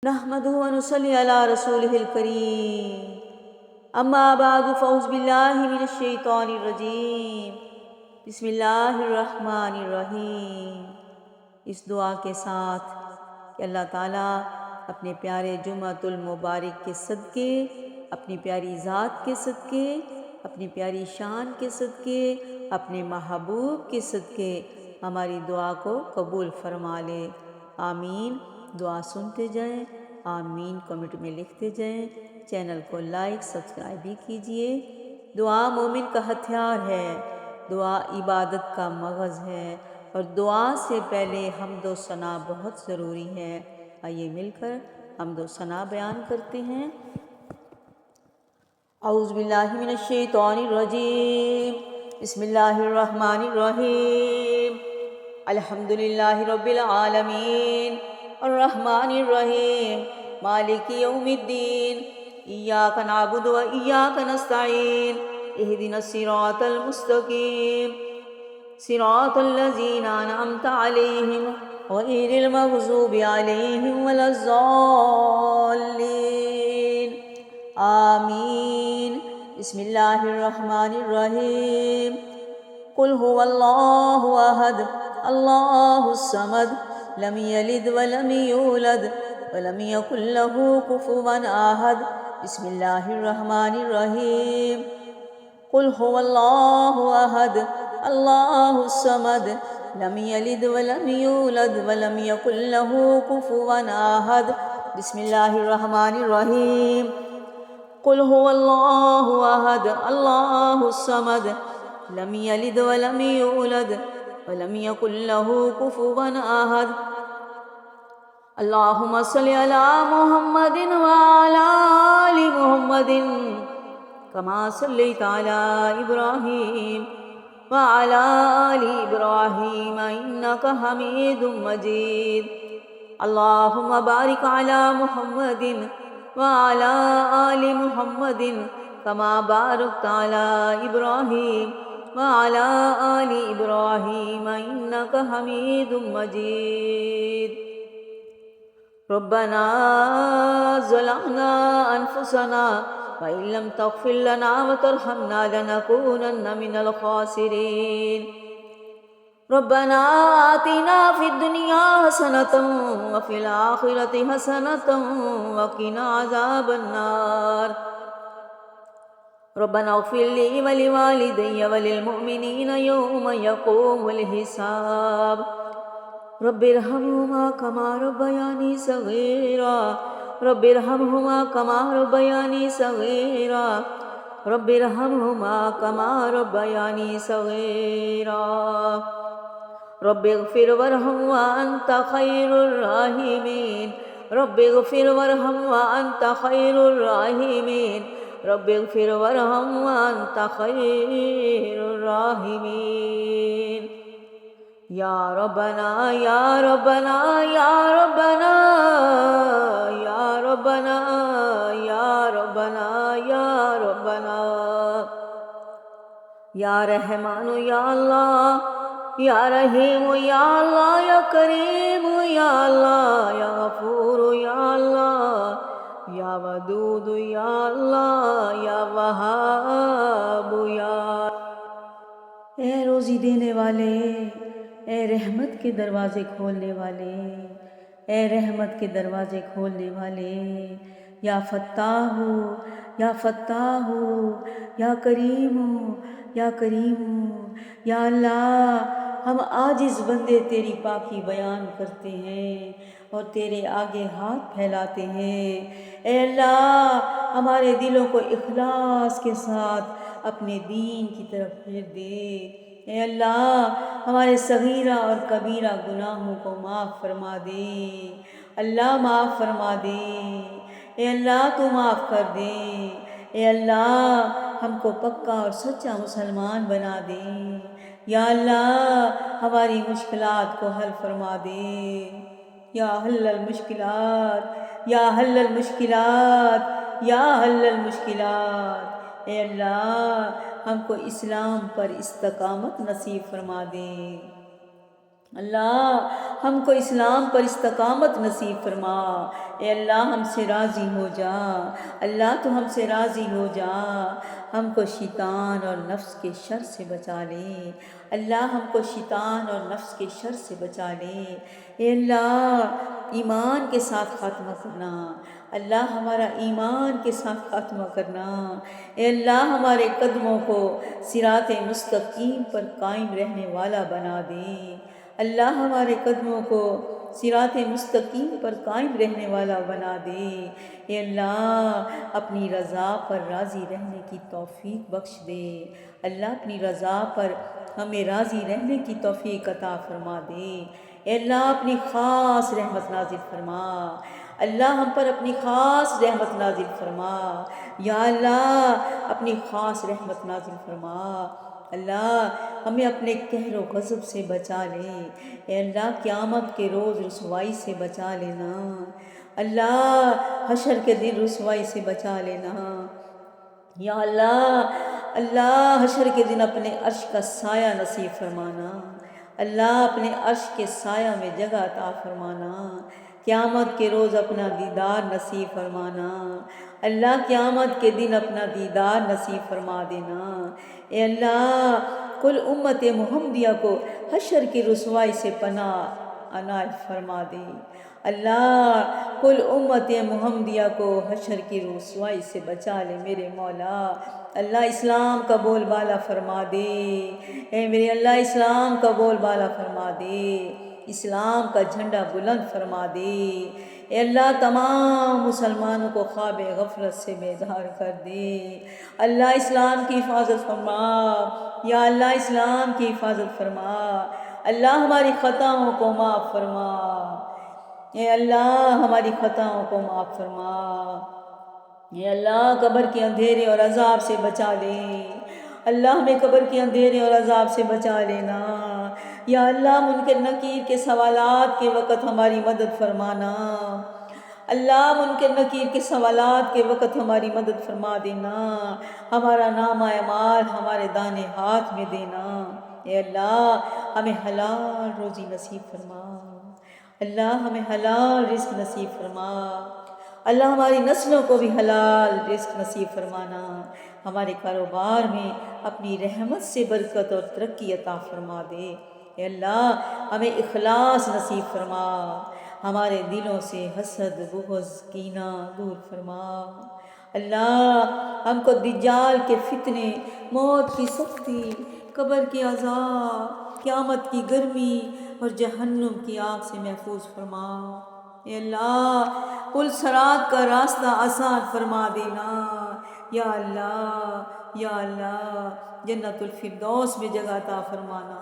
نحمدہ و نصلی علی رسولہ الکریم، اما بعد فاعوذ باللہ من الشیطان الرجیم، بسم اللہ الرحمن الرحیم۔ اس دعا کے ساتھ کہ اللہ تعالیٰ اپنے پیارے جمعۃ المبارک کے صدقے، اپنی پیاری ذات کے صدقے، اپنی پیاری شان کے صدقے، اپنے محبوب کے صدقے ہماری دعا کو قبول فرما لے، آمین۔ دعا سنتے جائیں، آمین کمنٹ میں لکھتے جائیں، چینل کو لائک سبسکرائب بھی کیجئے۔ دعا مومن کا ہتھیار ہے، دعا عبادت کا مغز ہے، اور دعا سے پہلے حمد و ثنا بہت ضروری ہے۔ آئیے مل کر حمد و ثنا بیان کرتے ہیں۔ اعوذ باللہ من الشیطان الرجیم، بسم اللہ الرحمن الرحیم۔ الحمدللہ رب العالمین، الرحمن الرحیم، مالک یوم الدین، ایاک نعبد و ایاک نستعین، اہدنا الصراط المستقیم، صراط الذین انعمت علیہم غیر المغضوب علیہم ولا الضالین، آمین۔ بسم اللہ الرحمن الرحیم۔ قل هو اللہ احد اللہ الصمد لم یلد ولم یولد ولم یکن له کفوا احد۔ بسم اللہ الرحمن الرحیم۔ قل هو اللہ احد اللہ الصمد لم یلد ولم یولد ولم یکن له کفوا احد۔ بسم اللہ الرحمن الرحیم۔ قل هو اللہ احد اللہ الصمد لم یلد ولم یولد ولم یکن له کفوا احد۔ اللہم صلی علی محمد وعلی آل محمد کما صلیت علی ابراہیم وعلی آل ابراہیم انک حمید مجید۔ اللہم بارک علی محمد وعلی آل محمد کما بارکت علی ابراہیم وعلی آل ابراہیم انک حمید مجید۔ ربنا ظلمنا انفسنا وإن لم تغفر لنا وترحمنا لنكونن من الخاسرين۔ ربنا آتنا في الدنيا حسنة وفي الآخرة حسنة وقنا عذاب النار۔ ربنا اغفر لي ولوالدي وللمؤمنين يوم يقوم الحساب۔ رب ارحمهما كما ربياني صغيرا، رب ارحمهما كما ربياني صغيرا، رب ارحمهما كما ربياني صغيرا۔ رب اغفر وارحم وأنت خير الراحمين، رب اغفر وارحم وأنت خير الراحمين، رب اغفر وارحم وأنت خير الراحمين۔ یا ربنا یا ربنا یا ربنا یا ربنا یا ربنا یا ربنا، یا رحمان یا اللہ، یا رحیم یا اللہ، یا کریم یا اللہ، یا غفور یا اللہ، یا ودود یا اللہ، یا وہاب یا۔ اے روزی دینے والے، اے رحمت کے دروازے کھولنے والے، اے رحمت کے دروازے کھولنے والے، یا فتاح ہو، یا فتاح ہو، یا کریم ہو، یا کریم ہو۔ یا اللہ، ہم عاجز بندے تیری پاکی بیان کرتے ہیں اور تیرے آگے ہاتھ پھیلاتے ہیں۔ اے اللہ، ہمارے دلوں کو اخلاص کے ساتھ اپنے دین کی طرف پھیر دے۔ اے اللہ، ہمارے صغیرہ اور کبیرہ گناہوں کو معاف فرما دے۔ اللہ معاف فرما دے، اے اللہ تو معاف کر دے۔ اے اللہ، ہم کو پکا اور سچا مسلمان بنا دے۔ یا اللہ، ہماری مشکلات کو حل فرما دے۔ یا حل المشکلات، یا حل المشکلات، یا حل المشکلات۔ اے اللہ، ہم کو اسلام پر استقامت نصیب فرما دے۔ اللہ ہم کو اسلام پر استقامت نصیب فرما۔ اے اللہ ہم سے راضی ہو جا، اللہ تو ہم سے راضی ہو جا، ہم کو شیطان اور نفس کے شر سے بچا لے، اللہ ہم کو شیطان اور نفس کے شر سے بچا لے۔ اے اللہ ایمان کے ساتھ خاتمہ کرنا، اللہ ہمارا ایمان کے ساتھ خاتمہ کرنا۔ اے اللہ ہمارے قدموں کو صراط مستقیم پر قائم رہنے والا بنا دے، اللہ ہمارے قدموں کو صراط مستقیم پر قائم رہنے والا بنا دے۔ اے اللہ اپنی رضا پر راضی رہنے کی توفیق بخش دے، اللہ اپنی رضا پر ہمیں راضی رہنے کی توفیق عطا فرما دے۔ اے اللہ اپنی خاص رحمت نازل فرما، اللہ ہم پر اپنی خاص رحمت نازل فرما، یا اللہ اپنی خاص رحمت نازل فرما، اللہ ہمیں اپنے قہر و غضب سے بچا لے، اے اللہ قیامت کے روز رسوائی سے بچا لینا، اللہ حشر کے دن رسوائی سے بچا لینا، یا اللہ اللہ حشر کے دن اپنے عرش کا سایہ نصیب فرمانا، اللہ اپنے عرش کے سایہ میں جگہ عطا فرمانا، قیامت کے روز اپنا دیدار نصیب فرمانا، اللہ قیامت کے دن اپنا دیدار نصیب فرما دینا۔ اے اللہ کل امت محمدیہ کو حشر کی رسوائی سے پناہ عنایت فرما دے، اللہ کل امت محمدیہ کو حشر کی رسوائی سے بچا لے میرے مولا، اللہ اسلام کا بول بالا فرما دے، اے میرے اللہ اسلام کا بول بالا فرما دے، اسلام کا جھنڈا بلند فرما دے، اے اللہ تمام مسلمانوں کو خواب غفلت سے بیدار کر دے، اللہ اسلام کی حفاظت فرما، یا اللہ اسلام کی حفاظت فرما، اللہ ہماری خطاؤں کو معاف فرما، اے اللہ ہماری خطاؤں کو معاف فرما، اے اللہ قبر کے اندھیرے اور عذاب سے بچا لے، اللہ ہمیں قبر کے اندھیرے اور عذاب سے بچا لینا، یا اللہ منکر نکیر کے سوالات کے وقت ہماری مدد فرمانا، اللہ منکر نکیر کے سوالات کے وقت ہماری مدد فرما دینا، ہمارا نامہ اعمال ہمارے دانے ہاتھ میں دینا، اے اللہ ہمیں حلال روزی نصیب فرما، اللہ ہمیں حلال رزق نصیب فرما، اللہ ہماری نسلوں کو بھی حلال رزق نصیب فرمانا، ہمارے کاروبار میں اپنی رحمت سے برکت اور ترقی عطا فرما دے، اے اللہ ہمیں اخلاص نصیب فرما، ہمارے دلوں سے حسد بغض کینہ دور فرما، اللہ ہم کو دجال کے فتنے، موت کی سختی، قبر کے عذاب، قیامت کی گرمی اور جہنم کی آگ سے محفوظ فرما، اے اللہ پل صراط کا راستہ آسان فرما دینا، یا اللہ جنت الفردوس میں جگہ عطا فرمانا،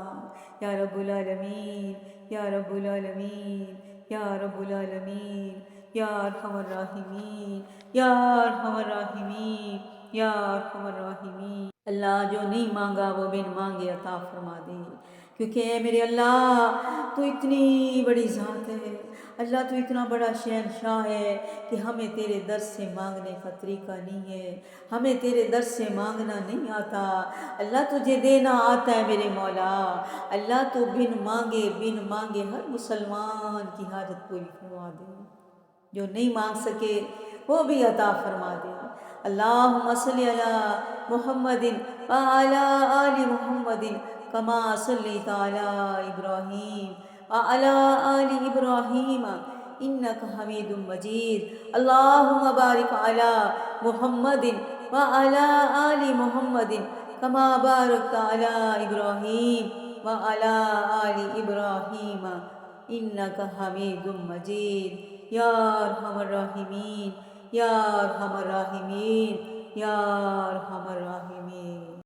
یا رب العالمین، یا رب العالمین، یا رب العالمین، یا ارحم الراحمین، یا ارحم الراحمین، یا ارحم الراحمین، اللہ جو نہیں مانگا وہ بن مانگے عطا فرما دے، کیونکہ اے میرے اللہ تو اتنی بڑی ذات ہے، اللہ تو اتنا بڑا شہنشاہ ہے کہ ہمیں تیرے در سے مانگنے کا طریقہ نہیں ہے، ہمیں تیرے در سے مانگنا نہیں آتا، اللہ تجھے دینا آتا ہے میرے مولا، اللہ تو بن مانگے ہر مسلمان کی حاجت پوری فرما دے، جو نہیں مانگ سکے وہ بھی عطا فرما دے، اللہم صلی علی محمد وعلی آل محمد کما صلیت علی ابراہیم وعلی آل ابراہیم انک حمید مجید، اللہم بارک علی محمد وعلی آل محمد کما بارکت علی ابراہیم وعلی آل ابراہیم انک حمید مجید، یا ارحم الراحمین، یا ارحم الراحمین، یا ارحم الراحمین۔